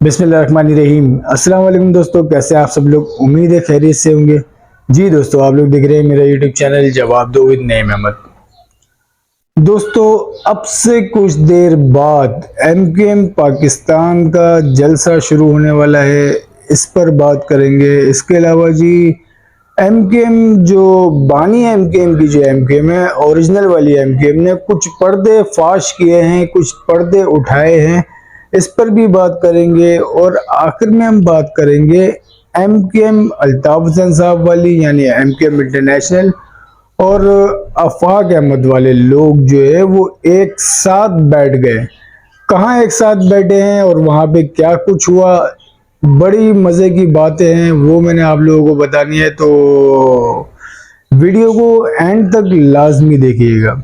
बिस्मिल्लाहिर्रहमानिर्रहीम। अस्सलाम वालेकुम दोस्तों, कैसे आप सब लोग? उम्मीद है खैरियत से होंगे। जी दोस्तों, आप लोग देख रहे हैं मेरा यूट्यूब चैनल जवाब दो विद नईम अहमद। दोस्तों, अब से कुछ देर बाद एमकेएम पाकिस्तान का जलसा शुरू होने वाला है, इस पर बात करेंगे। इसके अलावा जी एमकेएम जो बानी एमकेएम की जो एमकेएम है, ओरिजिनल वाली एमकेएम ने कुछ पर्दे फाश किए हैं, कुछ पर्दे उठाए हैं, इस पर भी बात करेंगे। और आखिर में हम बात करेंगे एमकेएम अल्ताफ हुसैन साहब वाली, यानी एमकेएम इंटरनेशनल और आफाक अहमद वाले लोग जो है वो एक साथ बैठ गए। कहाँ एक साथ बैठे हैं और वहां पे क्या कुछ हुआ, बड़ी मजे की बातें हैं, वो मैंने आप लोगों को बतानी है, तो वीडियो को एंड तक लाजमी देखिएगा।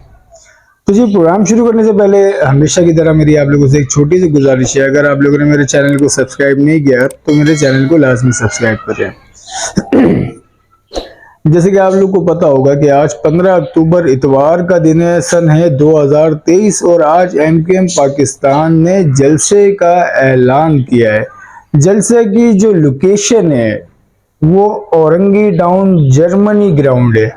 तो जी, प्रोग्राम शुरू करने से पहले हमेशा की तरह मेरी आप लोगों से एक छोटी सी गुजारिश है, अगर आप लोगों ने मेरे चैनल को सब्सक्राइब नहीं किया तो मेरे चैनल को लाजमी सब्सक्राइब करें। जैसे कि आप लोग को पता होगा कि आज 15 अक्टूबर इतवार का दिन है, सन है 2023, और आज एमकेएम पाकिस्तान ने जलसे का ऐलान किया है। जलसे की जो लोकेशन है वो औरंगी टाउन जर्मनी ग्राउंड है।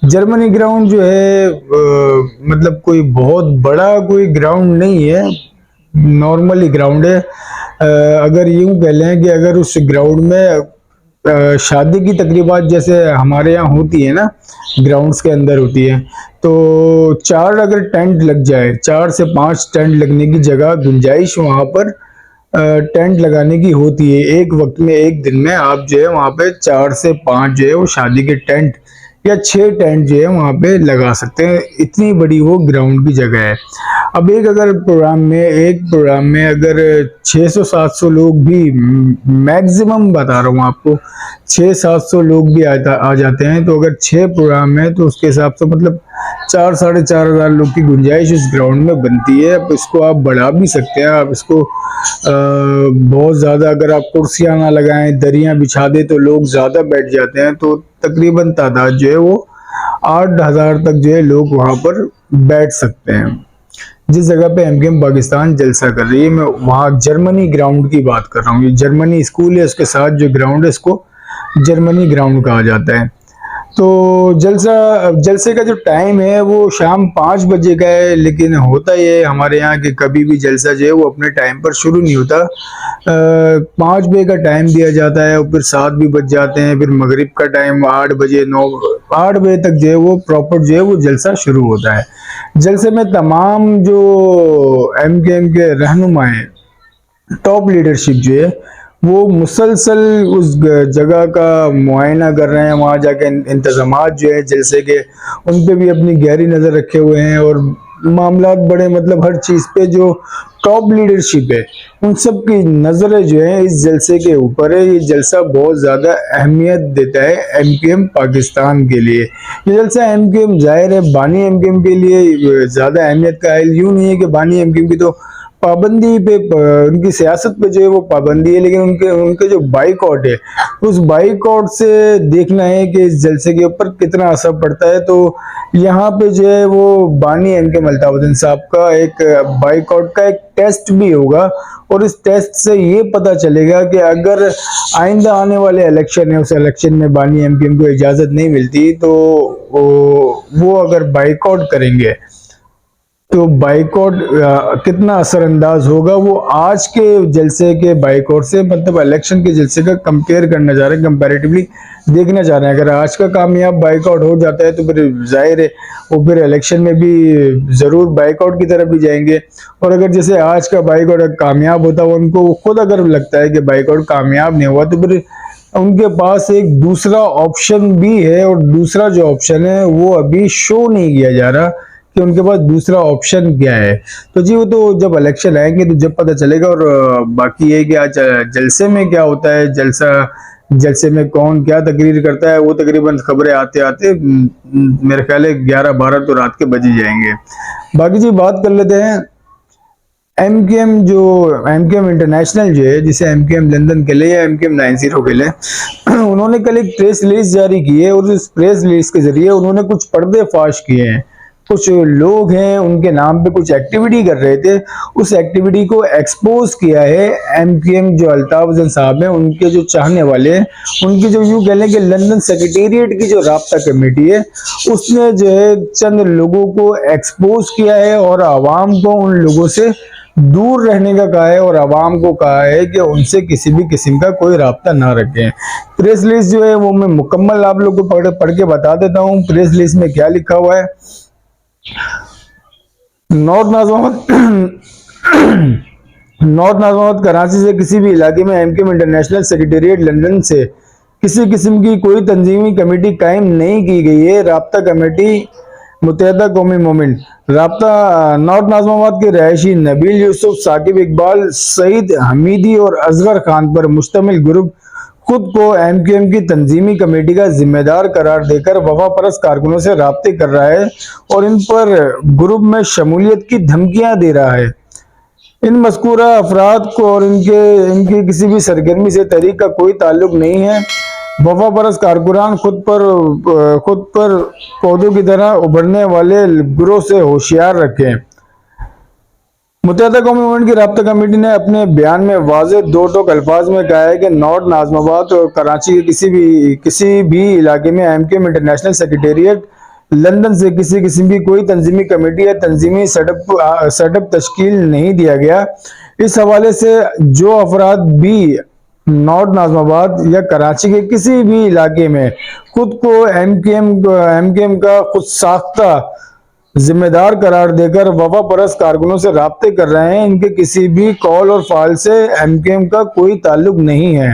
जर्मनी ग्राउंड जो है मतलब कोई बहुत बड़ा कोई ग्राउंड नहीं है, नॉर्मली ग्राउंड है। अगर यूं कह लें कि अगर उस ग्राउंड में शादी की तकरीबात जैसे हमारे यहाँ होती है ना, ग्राउंड्स के अंदर होती है, तो चार अगर टेंट लग जाए, 4 से 5 टेंट लगने की जगह गुंजाइश वहां पर टेंट लगाने की होती है। एक वक्त में, एक दिन में आप जो है वहां पे 4 से 5 जो है वो शादी के टेंट या 6 टेंट जो है वहां पे लगा सकते हैं, इतनी बड़ी वो ग्राउंड की जगह है। अब एक प्रोग्राम में अगर 600-700 लोग भी, मैक्सिमम बता रहा हूँ आपको, 600-700 लोग भी आ जाते हैं, तो अगर 6 प्रोग्राम है तो उसके हिसाब से मतलब 4-4,500 लोग की गुंजाइश इस ग्राउंड में बनती है। अब इसको आप बढ़ा भी सकते हैं, आप इसको बहुत ज़्यादा अगर आप कुर्सियाँ ना लगाएं, दरियाँ बिछा दे तो लोग ज़्यादा बैठ जाते हैं, तो तकरीबन तादाद जो है वो 8,000 तक जो है लोग वहाँ पर बैठ सकते हैं। जिस जगह पे एमकेएम पाकिस्तान जलसा कर रही है, मैं वहाँ जर्मनी ग्राउंड की बात कर रहा हूँ। ये जर्मनी स्कूल है, उसके साथ जो ग्राउंड है इसको जर्मनी ग्राउंड कहा जाता है। तो जलसे का जो टाइम है वो शाम 5 बजे का है, लेकिन होता ये हमारे यहाँ कि कभी भी जलसा जो है वो अपने टाइम पर शुरू नहीं होता। 5 बजे का टाइम दिया जाता है और फिर 7 भी बज जाते हैं, फिर मगरिब का टाइम 8 बजे 8 बजे तक जो है वो प्रॉपर जो है वो जलसा शुरू होता है। जलसे में तमाम जो एमकेएम के रहनुमा हैं, टॉप लीडरशिप जो है वो मुसलसल उस जगह का मुआयना कर रहे हैं। वहाँ जाके इंतजामात जो है जलसे के, उन पे भी अपनी गहरी नज़र रखे हुए हैं, और मामलात बड़े मतलब हर चीज़ पे जो टॉप लीडरशिप है उन सब की नज़रें जो है इस जलसे के ऊपर है। ये जलसा बहुत ज़्यादा अहमियत देता है एमकेएम पाकिस्तान के लिए। ये जलसा एमकेएम, जाहिर है बानी एमकेएम के लिए ज़्यादा अहमियत का है। यूँ नहीं है कि बानी एमकेएम की तो पाबंदी पे, उनकी सियासत पे जो है वो पाबंदी है, लेकिन उनके उनके जो बाइकआउट है, उस बाइकआउट से देखना है कि इस जलसे के ऊपर कितना असर पड़ता है। तो यहाँ पे जो है वो बानी एमकेएम अल्ताफ हुसैन साहब का एक बाइकआउट का एक टेस्ट भी होगा, और इस टेस्ट से ये पता चलेगा कि अगर आइंदा आने वाले इलेक्शन है, उस इलेक्शन में बानी एमकेएम को इजाजत नहीं मिलती तो वो अगर बाइकआउट करेंगे तो बाइकआउट कितना असरअंदाज होगा, वो आज के जलसे के बाइकआउट से, मतलब इलेक्शन के जलसे का कंपेयर करना चाह रहे हैं, कंपैरेटिवली देखना चाह रहे हैं। अगर आज का कामयाब बाइकआउट हो जाता है तो फिर जाहिर है वो फिर इलेक्शन में भी ज़रूर बाइकआउट की तरफ भी जाएंगे। और अगर जैसे आज का बाइकआउट कामयाब होता है, उनको खुद अगर लगता है कि बाइकआउट कामयाब नहीं हुआ, तो फिर उनके पास एक दूसरा ऑप्शन भी है, और दूसरा जो ऑप्शन है वो अभी शो नहीं किया जा रहा कि उनके पास दूसरा ऑप्शन क्या है। तो जी वो तो जब इलेक्शन आएंगे तो जब पता चलेगा। और बाकी ये कि आज जलसे में क्या होता है, जलसे में कौन क्या तकरीर करता है, वो तकरीबन खबरें आते आते मेरे ख्याल है 11-12 तो रात के बज ही जाएंगे। बाकी जी बात कर लेते हैं एमकेएम इंटरनेशनल जो है, जिसे एमकेएम लंदन के लिए या एमकेएम 90 के लिए उन्होंने कल एक प्रेस रिलीज जारी की है, और इस प्रेस रिलीज के जरिए उन्होंने कुछ पर्दे फाश किए हैं, कुछ लोग हैं उनके नाम पे कुछ एक्टिविटी कर रहे थे, उस एक्टिविटी को एक्सपोज किया है एमकेएम जो अल्ताफ हुसैन साहब हैं उनके जो चाहने वाले हैं, उनकी जो यूं कह लें कि लंदन सेक्रेटेरिएट की जो राब्ता कमेटी है उसने जो है चंद लोगों को एक्सपोज किया है और आवाम को उन लोगों से दूर रहने का कहा है और आवाम को कहा है कि उनसे किसी भी किस्म का कोई राब्ता ना रखें। प्रेस रिलीज जो है वो मैं मुकम्मल आप लोगों को पढ़ के बता देता हूँ। प्रेस रिलीज में क्या लिखा हुआ है। नॉर्थ नाज़िमाबाद कराची से किसी भी इलाके में एमकेएम इंटरनेशनल सेक्रेटेरिएट लंदन से किसी किस्म की कोई तंजीमी कमेटी कायम नहीं की गई है। राब्ता कमेटी मुत्तहिदा कौमी मोमेंट राब्ता नॉर्थ नाज़िमाबाद के रहायशी नबील यूसुफ, साकिब इकबाल, सईद हमीदी और असगर खान पर मुश्तमिल ग्रुप खुद को एमकेएम की तंजीमी कमेटी का जिम्मेदार करार देकर वफा परस्त कारकुनों से राब्ते कर रहा है और इन पर ग्रुप में शमूलियत की धमकियां दे रहा है। इन मज़कूरा अफराद को और इनकी किसी भी सरगर्मी से तहरीक का कोई ताल्लुक नहीं है। वफा परस्त कारकुनान खुद पर पौधों की तरह उभरने वाले गिरोह से होशियार रखें। मुत्तहिदा कौमी मूवमेंट की राब्ता कमेटी ने अपने बयान में वाज़ेह दो टोक अल्फाज में कहा है कि नॉर्थ नाज़िमाबाद और कराची के किसी भी इलाके में एमकेएम इंटरनेशनल सेक्रेटेरिएट लंदन से किसी किस्म की कोई तंजीमी कमेटी या तंजीमी सेटअप तश्कील नहीं दिया गया। इस हवाले से जो अफराद भी नॉर्थ नाज़िमाबाद या कराची के किसी भी इलाके में खुद को एमकेएम का खुद साख्ता जिम्मेदार करार देकर वफा परस्त कारकुनों से राब्ते कर रहे हैं, इनके किसी भी कॉल और फाल से एमकेएम का कोई ताल्लुक नहीं है।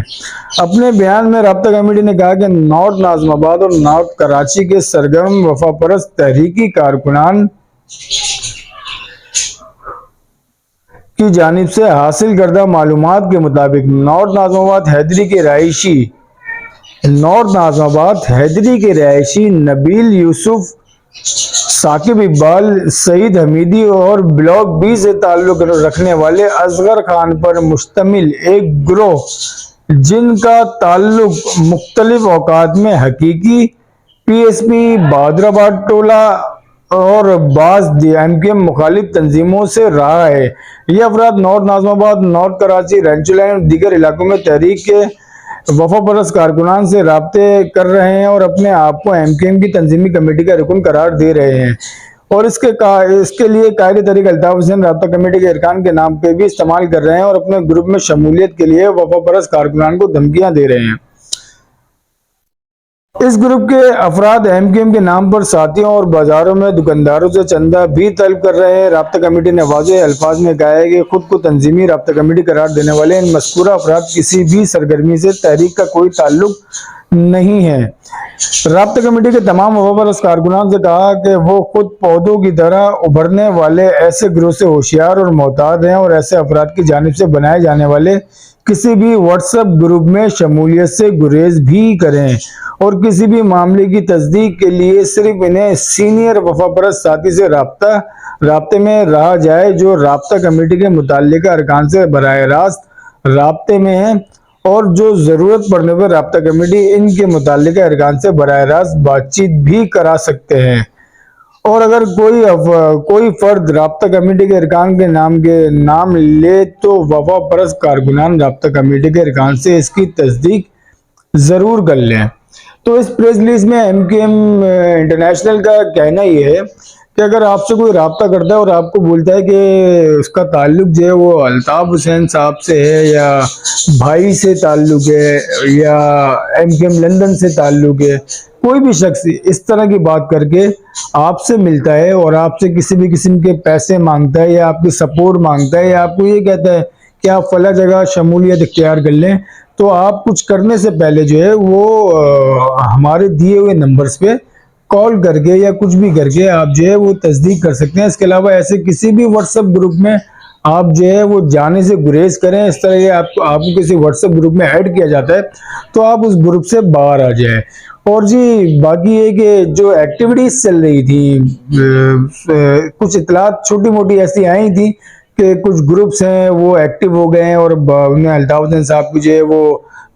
अपने बयान में राब्ता कमेटी ने कहा कि नॉर्थ नाज़िमाबाद और नॉर्थ कराची के सरगर्म वफा परस्त तहरीकी कारकुनान की जानिब से हासिल करदा मालूमात के मुताबिक नॉर्थ नाज़िमाबाद हैदरी के रहायशी नबील यूसुफ, साकिब इकबाल, सईद हमीदी और ब्लॉक बी से ताल्लुक रखने वाले असगर खान पर मुश्तमिल एक गिरोह जिनका ताल्लुक मुख्तलिफ औकात में हकीकी पीएसपी, बहादुराबाद टोला और बाज एमकेएम मुखालिफ तंजीमों से रहा है। ये अफराद north Nazimabad, north Karachi, Rancho line और दीगर इलाकों में तहरीक के वफा परस्त कारकुनान से राब्ते कर रहे हैं और अपने आप को एमकेएम की तंजीमी कमेटी का रुकन करार दे रहे हैं और इसके लिए कायदे तरीक अल्ताफ हुसैन राब्ता कमेटी के अरकान के नाम पे भी इस्तेमाल कर रहे हैं और अपने ग्रुप में शमूलियत के लिए वफा परस्त कारकुनान को धमकियां दे रहे हैं। इस ग्रुप के अफराद एमकेएम के नाम पर साथियों और बाजारों में दुकानदारों से चंदा भी तलब कर रहे हैं। राब्ता कमेटी ने वाज़ेह अल्फाज में कहा है कि खुद को तंजीमी राब्ता कमेटी करार देने वाले इन मज़कूरा अफराद किसी भी सरगर्मी से तहरीक का कोई ताल्लुक नहीं है। राब्ता कमेटी के तमाम वफा परस्त कारकुनान से कहा कि वो खुद पौधों की तरह उभरने वाले ऐसे गिरोह से होशियार और मोहतात हैं और ऐसे अफराद की जानिब से बनाए जाने वाले किसी भी व्हाट्सएप ग्रुप में शमूलियत से गुरेज भी करें और किसी भी मामले की तस्दीक के लिए सिर्फ इन्हें सीनियर वफा परस्त साथी से राब्ते में रहा जाए जो राब्ता कमेटी के मुताल्लिका अरकान से बराह रास्त राब्ते में है और जो जरूरत पड़ने पर राब्ता कमेटी इनके मुताल्लिका अरकान से बराह रास्त बातचीत भी करा सकते हैं और अगर कोई फर्द राब्ता कमेटी के अरकान के नाम ले तो वफा परस्त कारकुनान राब्ता कमेटी के अरकान से इसकी तस्दीक जरूर कर लें। तो इस प्रेस रिलीज में एमकेएम इंटरनेशनल का कहना ये है कि अगर आपसे कोई राब्ता करता है और आपको बोलता है कि उसका ताल्लुक जो है वो अल्ताफ हुसैन साहब से है या भाई से ताल्लुक है या एमकेएम लंदन से ताल्लुक है, कोई भी शख्स इस तरह की बात करके आपसे मिलता है और आपसे किसी भी किस्म के पैसे मांगता है या आपकी सपोर्ट मांगता है या आपको ये कहता है कि आप फला जगह शमूलियत इख्तियार कर लें, तो आप कुछ करने से पहले जो है वो हमारे दिए हुए नंबर्स पे कॉल करके या कुछ भी करके आप जो है वो तस्दीक कर सकते हैं। इसके अलावा ऐसे किसी भी व्हाट्सएप ग्रुप में आप जो है वो जाने से गुरेज करें। इस तरह के आपको किसी व्हाट्सएप ग्रुप में ऐड किया जाता है तो आप उस ग्रुप से बाहर आ जाए। और जी बाकी ये कि जो एक्टिविटीज चल रही थी कुछ इतलात छोटी मोटी ऐसी आई थी कि कुछ ग्रुप्स हैं वो एक्टिव हो गए हैं और उन्हें अल्ताफ हुसैन साहब की जो है वो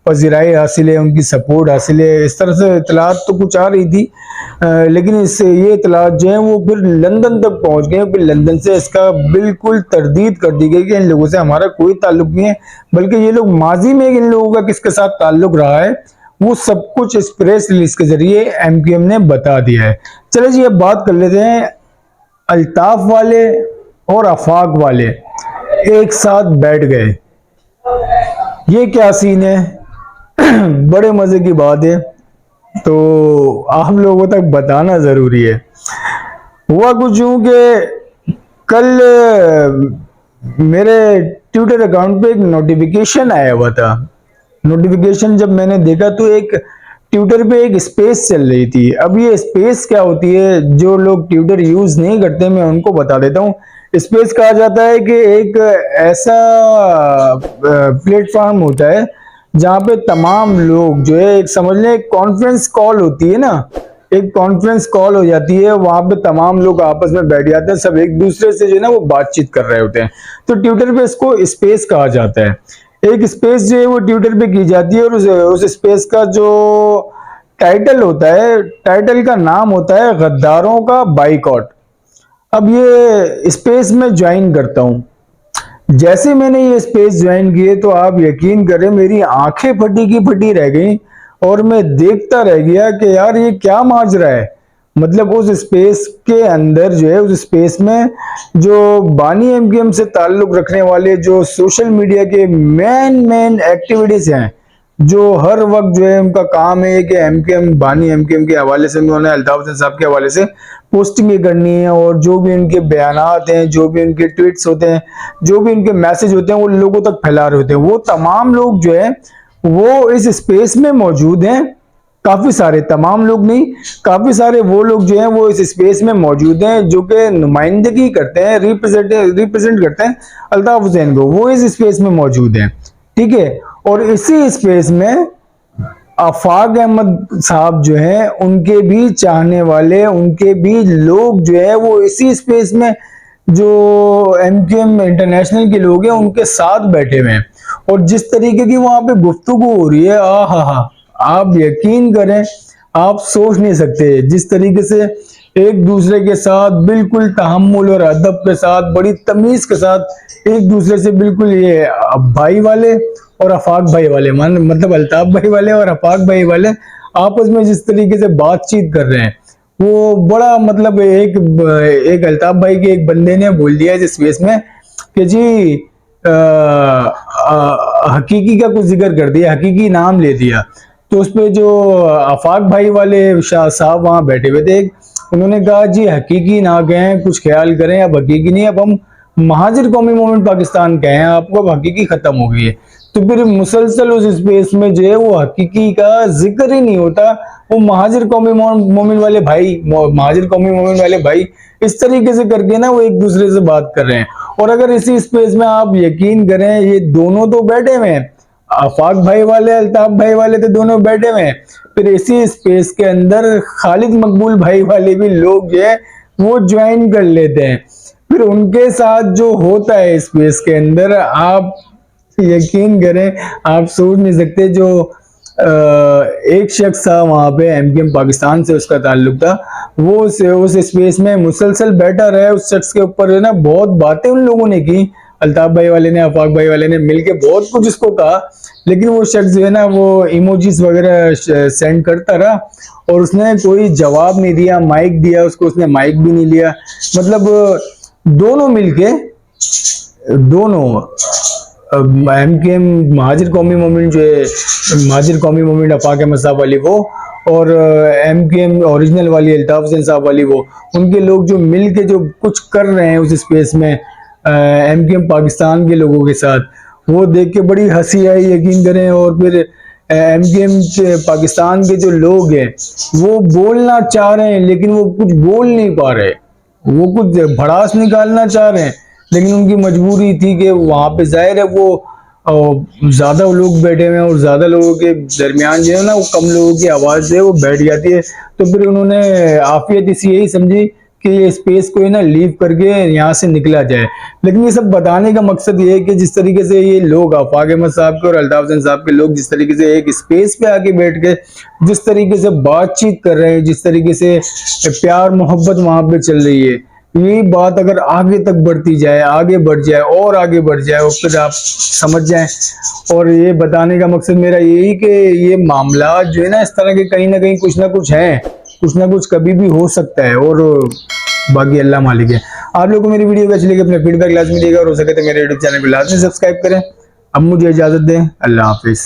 पजीराई हासिल है, उनकी सपोर्ट हासिल है, इस तरह से इतलात तो कुछ आ रही थी। लेकिन इससे ये इतलात जो है वो फिर लंदन तक पहुंच गए। फिर लंदन से इसका बिल्कुल तरदीद कर दी गई कि इन लोगों से हमारा कोई ताल्लुक नहीं है, बल्कि ये लोग माजी में इन लोगों का किसके साथ ताल्लुक रहा है वो सब कुछ इस प्रेस रिलीज के जरिए एमक्यूएम ने बता दिया है। चलो जी अब बात कर लेते हैं, अल्ताफ वाले और आफाक वाले एक साथ बैठ गए, ये क्या सीन है? बड़े मजे की बात है, तो आप लोगों तक बताना जरूरी है। हुआ कुछ यूं कि कल मेरे ट्विटर अकाउंट पे एक नोटिफिकेशन आया हुआ था। नोटिफिकेशन जब मैंने देखा तो एक ट्विटर पे एक स्पेस चल रही थी। अब ये स्पेस क्या होती है, जो लोग ट्विटर यूज नहीं करते मैं उनको बता देता हूँ। स्पेस कहा जाता है कि एक ऐसा प्लेटफॉर्म होता है जहाँ पे तमाम लोग जो है, एक समझ लें एक कॉन्फ्रेंस कॉल होती है ना, एक कॉन्फ्रेंस कॉल हो जाती है, वहां पे तमाम लोग आपस में बैठ जाते हैं, सब एक दूसरे से जो है ना वो बातचीत कर रहे होते हैं। तो ट्विटर पे इसको स्पेस कहा जाता है। एक स्पेस जो है वो ट्विटर पे की जाती है और उस स्पेस का जो टाइटल होता है, टाइटल का नाम होता है गद्दारों का बाइकॉट। अब ये स्पेस में ज्वाइन करता हूं, जैसे मैंने ये स्पेस ज्वाइन किए तो आप यकीन करें मेरी आंखें फटी की फटी रह गई और मैं देखता रह गया कि यार ये क्या माजरा है। मतलब उस स्पेस के अंदर जो है, उस स्पेस में जो बानी एमकेएम से ताल्लुक रखने वाले जो सोशल मीडिया के मेन एक्टिविटीज हैं, जो हर वक्त जो है उनका काम है कि एमकेएम बानी एमकेएम के हवाले से उन्होंने अल्ताफ हुसैन साहब के हवाले से पोस्टिंग करनी है, और जो भी उनके बयानात हैं, जो भी उनके ट्वीट्स होते हैं, जो भी उनके मैसेज होते हैं वो लोगों तक फैला रहे होते हैं। वो तमाम लोग जो है वो इस स्पेस में मौजूद हैं। काफी सारे, तमाम लोग नहीं, काफी सारे वो लोग जो हैं वो इस स्पेस में मौजूद हैं जो कि नुमाइंदगी करते हैं, रिप्रेजेंट करते हैं अल्ताफ हुसैन को। वो इस स्पेस में मौजूद हैं, ठीक है। और इसी स्पेस में आफाक अहमद साहब जो हैं उनके भी चाहने वाले, उनके भी लोग जो है वो इसी स्पेस में जो एमकेएम इंटरनेशनल के लोग हैं उनके साथ बैठे हुए हैं। और जिस तरीके की वहां पे गुफ्तगू हो रही है, हा, आप यकीन करें, आप सोच नहीं सकते जिस तरीके से एक दूसरे के साथ बिल्कुल तहम्मुल और अदब के साथ, बड़ी तमीज के साथ एक दूसरे से बिल्कुल ये भाई वाले और आफाक भाई वाले, मतलब अल्ताफ भाई वाले और आफाक भाई वाले आपस में जिस तरीके से बातचीत कर रहे हैं वो बड़ा, मतलब एक अल्ताफ भाई के एक बंदे ने बोल दिया इस स्पेस में कि जी हकीकी का कुछ जिक्र कर दिया, हकीकी नाम ले दिया। तो उस पे जो आफाक भाई वाले शाह साहब वहां बैठे हुए थे, उन्होंने कहा जी हकीकी ना कहें, कुछ ख्याल करें, अब हकीकी नहीं, अब हम महाजिर कौमी मूवमेंट पाकिस्तान कहें, आपको अब हकीकी खत्म हो गई है। तो फिर मुसलसल उस स्पेस में जो है वो हकीकी का जिक्र ही नहीं होता, वो महाजिर कौमी मूवमेंट वाले भाई, महाजिर कौमी मूवमेंट वाले भाई इस तरीके से करके ना वो एक दूसरे से बात कर रहे हैं। और अगर इसी स्पेस में आप यकीन करें, ये दोनों तो बैठे हुए हैं, आफाक भाई वाले अल्ताफ भाई वाले तो दोनों बैठे हुए हैं, फिर इसी स्पेस के अंदर खालिद मकबूल भाई वाले भी लोग जो है वो ज्वाइन कर लेते हैं। फिर उनके साथ जो होता है स्पेस के अंदर, आप यकीन करें, आप सोच नहीं सकते। जो एक शख्स था वहां पे एमकेएम पाकिस्तान से उसका ताल्लुक था, वो उस स्पेस में मुसलसल बैठा रहे, उस शख्स के ऊपर ना बहुत बातें उन लोगों ने की, अल्ताफ भाई वाले ने, आफाक भाई वाले ने मिलके बहुत कुछ उसको कहा, लेकिन वो शख्स जो है ना वो इमोजीज वगैरह सेंड करता रहा और उसने कोई जवाब नहीं दिया। माइक दिया उसको, उसने माइक भी नहीं लिया। मतलब दोनों मिलके, दोनों एमकेएम महाजिर कौमी मूवमेंट जो है, महाजिर कौमी मूवमेंट आफाक अहमद साहब वाली वो, और एमकेएम ओरिजिनल वाली अल्ताफ हुसैन साहब वाली वो, उनके लोग जो मिल के जो कुछ कर रहे हैं उस स्पेस में एमकेएम पाकिस्तान के लोगों के साथ, वो देख के बड़ी हंसी आई, यकीन करें। और फिर एमकेएम पाकिस्तान के जो लोग हैं वो बोलना चाह रहे हैं लेकिन वो कुछ बोल नहीं पा रहे, वो कुछ भड़ास निकालना चाह रहे हैं, लेकिन उनकी मजबूरी थी कि वहां पे जाहिर है वो ज्यादा लोग बैठे हुए हैं और ज्यादा लोगों के दरमियान जो है ना वो कम लोगों की आवाज जो है वो बैठ जाती है। तो फिर उन्होंने आफियत इसी यही समझी कि ये स्पेस को ना लीव करके यहाँ से निकला जाए। लेकिन ये सब बताने का मकसद ये है कि जिस तरीके से ये लोग आफाक अहमद साहब के और अल्ताफ हुसैन साहब के लोग जिस तरीके से एक स्पेस पे आके बैठ के जिस तरीके से बातचीत कर रहे हैं, जिस तरीके से प्यार मोहब्बत वहां पे चल रही है, ये बात अगर आगे तक बढ़ती जाए, आगे बढ़ जाए और आगे बढ़ जाए, और फिर आप समझ जाएं। और ये बताने का मकसद मेरा यही कि ये मामला जो है ना, इस तरह के कहीं ना कहीं कुछ ना कुछ है, कुछ ना कुछ कभी भी हो सकता है, और बाकी अल्लाह मालिक है। आप लोगों को मेरी वीडियो अच्छी लगी अपने फीडबैक लाजमी देगा, और हो सके तो मेरे यूट्यूब चैनल को लाजमी सब्सक्राइब करें। अब मुझे इजाजत दें, अल्लाह हाफिज।